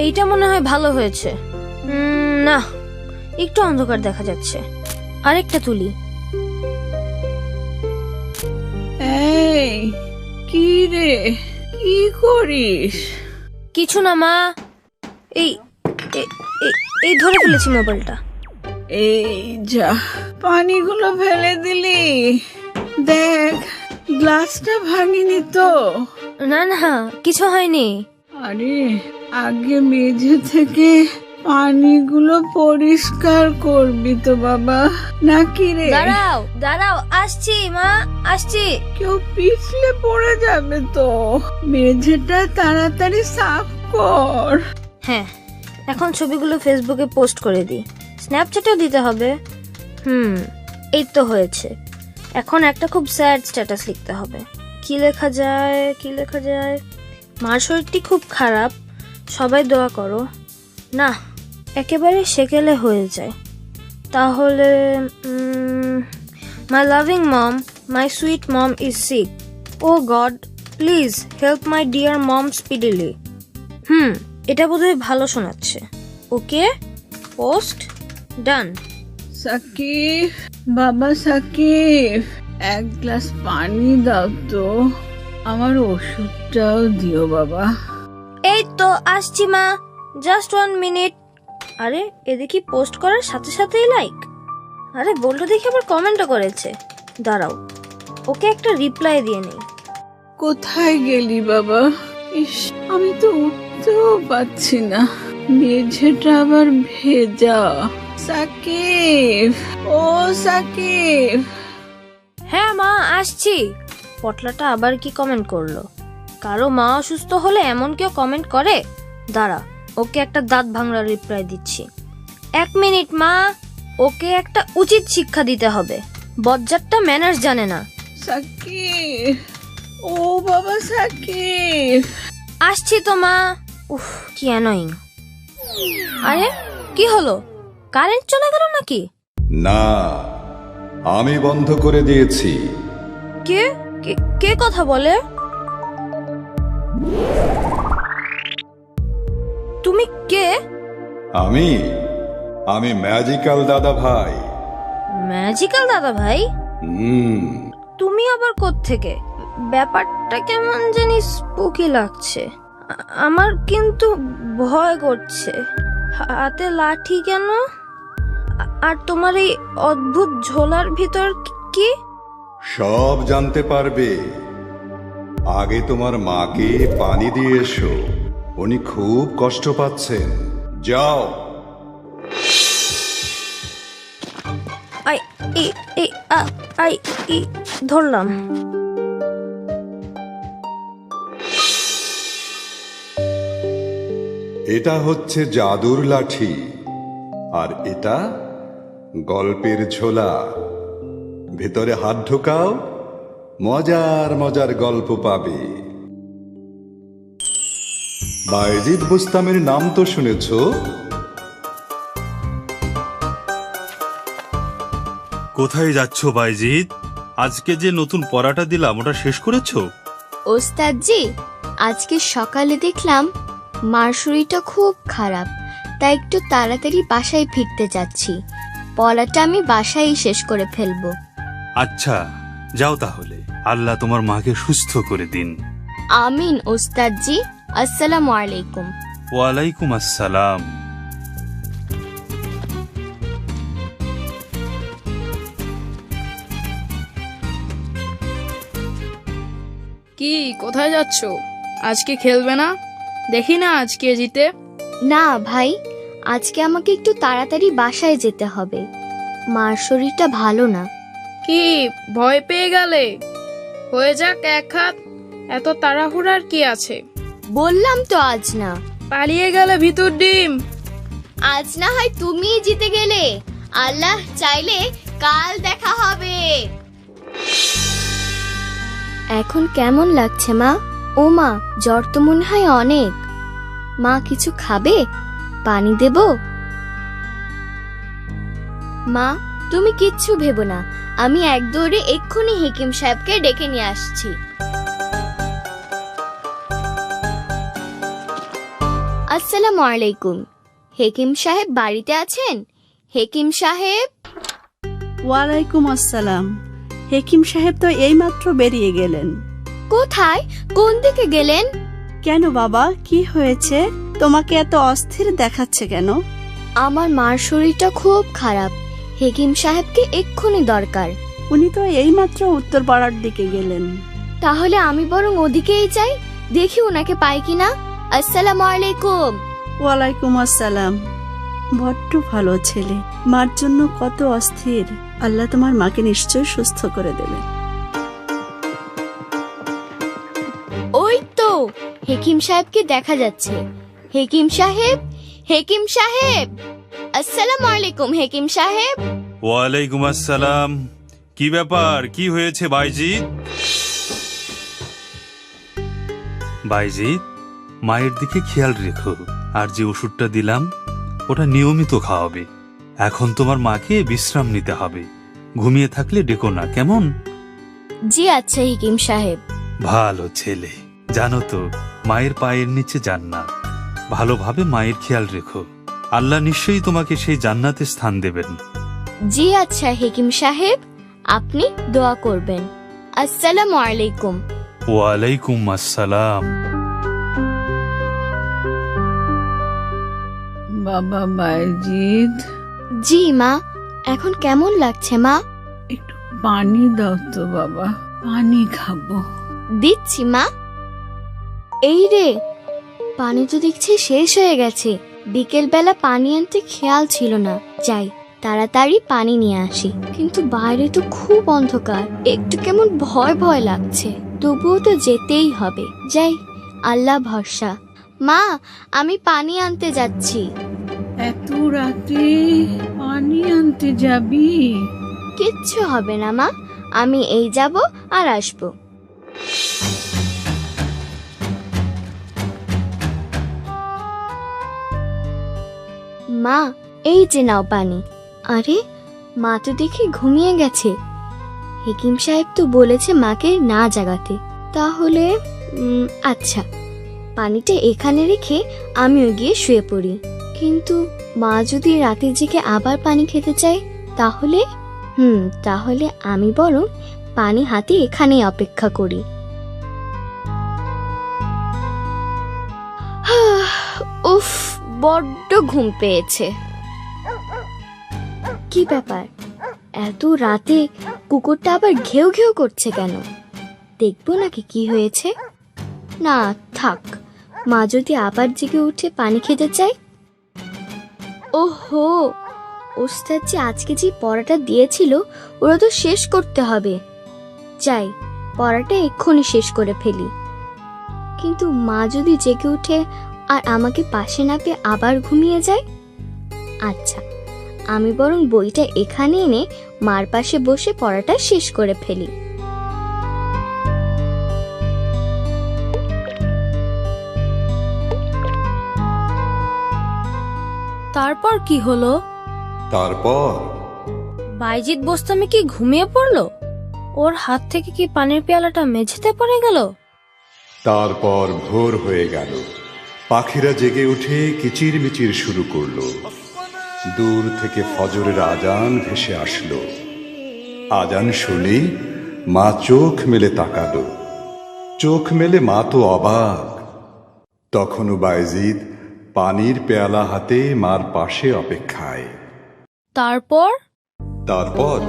এইটা মনে হয় ভালো হয়েছে। না, একটু অন্ধকার দেখা যাচ্ছে। আরেকটা তুলি। এই কি রে, কি করিস? কিছু না মা, এই এ- এ- এই ধরে ফেলেছি মোবাইলটা। এই যা, পানিগুলো ফেলে দিলি। দেখ, গ্লাসটা ভাঙিনি তো? না না, কিছু হয়নি। আরে, আগে মেঝে থেকে পানিগুলো পরিষ্কার করবি তো বাবা, নাকি রে? দাঁড়াও দাঁড়াও, আসছি মা, আসছি। কেউ পিছলে পড়ে যাবে তো। মেঝেটা তাড়াতাড়ি সাফ কর। হ্যাঁ, এখন ছবিগুলো ফেসবুকে পোস্ট করে দিই, স্ন্যাপচ্যাটেও দিতে হবে। এই তো হয়েছে। এখন একটা খুব স্যাড স্ট্যাটাস লিখতে হবে। কি লেখা যায়, কি লেখা যায়? মার শরীরটি খুব খারাপ, সবাই দোয়া করো। না, একেবারে সেকেলে হয়ে যায়। তাহলে my loving mom, my sweet mom is sick. Oh god, please help my dear mom speedily. এটা বোধহয় ভালো শোনাচ্ছে। ওকে, পোস্ট ডান। সাকিব, বাবা সাকিব, এক গ্লাস পানি দাও তো। আমার ওষুধটাও দিও বাবা। এই তো আসছি মা, জাস্ট 1 মিনিট। আরে, এ দেখি পোস্ট করার সাথে সাথেই লাইক। আরে, বলটা দেখি আবার কমেন্টও করেছে। দাঁড়াও, ওকে একটা রিপ্লাই দিয়ে নেই। কোথায় গেলি বাবা? ইস, আমি তো উঠতেও পাচ্ছি না, মেঝেটা আবার ভেজা। সাকিব, ও সাকিব। হ্যাঁ মা, আসছি। পটলাটা আবার কি কমেন্ট করলো? কারো মা অসুস্থ হলে এমন কেউ কমেন্ট করে? দাঁড়া, ওকে একটা দাঁত ভাঙড়া রিপ্লাই দিচ্ছি। 1 মিনিট মা, ওকে একটা উচিত শিক্ষা দিতে হবে। বজ্জাতটা ম্যানার্স জানে না। সাকিব, ও বাবা সাকিব। আসছি তো মা। উফ, কি অ্যানোয়িং। আরে, কি হলো? কারেন্ট চলে গেল নাকি? না, আমি বন্ধ করে দিয়েছি। কে কে কথা বলে? তুমি কে? আমি আমি ম্যাজিক্যাল দাদা ভাই। ম্যাজিক্যাল দাদা ভাই? তুমি আবার কোত্থেকে? ব্যাপারটা কেমন জানি স্পুকি লাগছে। আমার কিন্তু ভয় করছে। হাতে লাঠি কেন? আর তোমার এই অদ্ভুত ঝোলার ভিতর কি? সব জানতে পারবে। আগে তোমার মাকে পানি দিয়ে এসো, উনি খুব কষ্ট পাচ্ছেন। যাও। আই আই ধরলাম। এটা হচ্ছে জাদুর লাঠি, আর এটা গল্পের ঝোলা। ভেতরে হাত ঢোকাও, মজার মজার গল্প পাবে। বায়েজিদ বুস্তামের নাম তো শুনেছ? কোথায় যাচ্ছ বাইজিদ? আজকে যে নতুন পড়াটা দিলাম ওটা শেষ করেছো? ওস্তাদজি, আজকে সকালে দেখলাম মার শরীরটা খুব খারাপ, তাই একটু তাড়াতাড়ি বাসায় ফিরতে যাচ্ছি। পড়াটা আমি বাসায় শেষ করে ফেলবো। আচ্ছা, যাও তাহলে। আল্লাহ তোমার মাকে সুস্থ করে দিন। আমিন ওস্তাদজি। আসসালামু আলাইকুম। ওয়ালাইকুম আসসালাম। কি, কোথায় যাচ্ছ? আজকে খেলবে না? দেখি না আজকে জিতে। না ভাই, আজকে আমাকে একটু তাড়াতাড়ি বাসায় যেতে হবে। মার শরীরটা ভালো না। কি, ভয় পেয়ে গেলে? হয়ে যাক এক হাত, এত তাড়াহুড়ার কি আছে? বললাম তো আজ না। পালিয়ে গেলে ভিতর ডিম। আজ না হয় তুমিই জিতে গেলে, আল্লাহ চাইলে কাল দেখা হবে। এখন কেমন লাগছে মা? ও মা, জ্বর তো মনে হয় অনেক। মা কিছু খাবে? পানি দেব? মা, তুমি কিচ্ছু ভেবো না, আমি এক দৌড়ে এক্ষুনি হেকিম সাহেবকে ডেকে নিয়ে আসছি। আসসালামু আলাইকুম। হেকিম সাহেব বাড়িতে আছেন? হেকিম সাহেব। ওয়ালাইকুম আসসালাম। হেকিম সাহেব তো এইমাত্র বেরিয়ে গেলেন। কোথায়? কোন দিকে গেলেন? কেন বাবা, কি হয়েছে? তোমাকে এত অস্থির দেখাচ্ছে কেন? আমার মার শরীরটা খুব খারাপ, হেকিম সাহেবকে এক্ষুনি দরকার। উনি তো এইমাত্র উত্তরপাড়ার দিকে গেলেন। তাহলে আমি বরং ওদিকেই যাই, দেখি ওনাকে পাই কিনা। আসসালামু আলাইকুম। ওয়ালাইকুম আসসালাম। বড্ড ভালো ছেলে, মার জন্য কত অস্থির। আল্লাহ তোমার মাকে নিশ্চয় সুস্থ করে দেবে। ওই তো হেকিম সাহেবকে দেখা যাচ্ছে। হেকিম সাহেব, হেকিম সাহেব। আসসালামু আলাইকুম হেকিম সাহেব। ওয়ালাইকুম আসসালাম। কি ব্যাপার, কি হয়েছে বাইজিৎ? বাইজিৎ, মায়ের দিকে খেয়াল রেখো, আর যে ওষুধটা দিলাম ওটা নিয়মিত খাওয়াবে। এখন তোমার মাকে বিশ্রাম নিতে হবে, ঘুমিয়ে থাকলে ডেকো না, কেমন? জি আচ্ছা হেকিম সাহেব। ভালো ছেলে। জানো তো, মায়ের পায়ের নিচে জান্নাত। ভালোভাবে মায়ের খেয়াল রেখো, আল্লাহ নিশ্চয়ই তোমাকে সেই জান্নাতে স্থান দেবেন। জি আচ্ছা হেকিম সাহেব, আপনি দোয়া করবেন। আসসালামু আলাইকুম। ওয়ালাইকুম আসসালাম। বাবা বাইজিদ, জি মা, এখন কেমন লাগছে মা? একটু পানি দাও তো বাবা, পানি খাবো। দিচ্ছি মা। এই রে, পানি তো দেখছি শেষ হয়ে গেছে। বিকেল বেলা পানি আনতে খেয়াল ছিল না। যাই তাড়াতাড়ি পানি নিয়ে আসি। কিন্তু বাইরে তো খুব অন্ধকার, একটু কেমন ভয় ভয় লাগছে। তবুও তো যেতেই হবে। যাই, আল্লাহ ভরসা। মা, আমি পানি আনতে যাচ্ছি। এত রাতে পানি আনতে যাবি? কিচ্ছু হবে না মা, আমি এই যাব আর আসবো। মা, এই যে নাও পানি। আরে, মা তো দেখি ঘুমিয়ে গেছে। হেকিম সাহেব তো বলেছে মাকে না জাগাতে। তাহলে আচ্ছা, পানিটা এখানে রেখে আমিও গিয়ে শুয়ে পড়ি। কিন্তু মা যদি রাতে জেগে আবার পানি খেতে চায়, তাহলে তাহলে আমি বরং পানি হাতে এখানেই অপেক্ষা করি। উফ, বড্ড ঘুম পেয়েছে। কি ব্যাপার, এত রাতে কুকুরটা আবার ঘেউ ঘেউ করছে কেন? দেখবো নাকি কি হয়েছে। না থাক, মা যদি আবার জেগে উঠে পানি খেতে চায়। ওহো, ওস্তাদ যে আজকে যে পড়াটা দিয়েছিল ওরা তো শেষ করতে হবে। যাই, পড়াটা এক্ষুনি শেষ করে ফেলি। কিন্তু মা যদি জেগে উঠে আর আমাকে পাশে না পেয়ে আবার ঘুমিয়ে যায়। আচ্ছা, আমি বরং বইটা এখানে এনে মার পাশে বসে পড়াটা শেষ করে ফেলি। তারপর কি হলো? তারপর বাইজিৎ বোস্তামি কি ঘুমিয়ে পড়লো? ওর হাত থেকে কি পানির পেয়ালাটা মেঝেতে পড়ে গেল? তারপর ভোর হয়ে গেল। পাখিরা জেগে উঠে কিচিরমিচির শুরু করলো। দূর থেকে ফজরের আজান ভেসে আসলো। আজান শুনে মা চোখ মেলে তাকালো। চোখ মেলে মা তো অবাক। তখনও বাইজিদ পানির পেয়ালা হাতে মার পাশে অপেক্ষায়। তারপর তারপর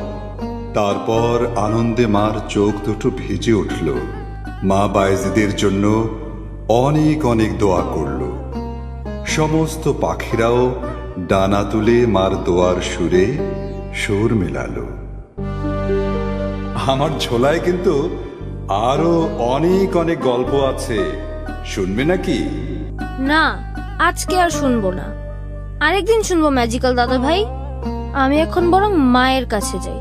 তারপর আনন্দে মার চোখ দুটো ভিজে উঠল। মা বাইজিদের জন্য অনেক অনেক দোয়া করল। সমস্ত পাখিরাও ডানা তুলে মার দোয়ার সুরে সুর মেলালো। আমার ঝোলায় কিন্তু আরো অনেক অনেক গল্প আছে, শুনবে নাকি? না, আজকে আর শুনবো না, আরেকদিন শুনবো ম্যাজিক্যাল দাদা ভাই। আমি এখন বরং মায়ের কাছে যাই।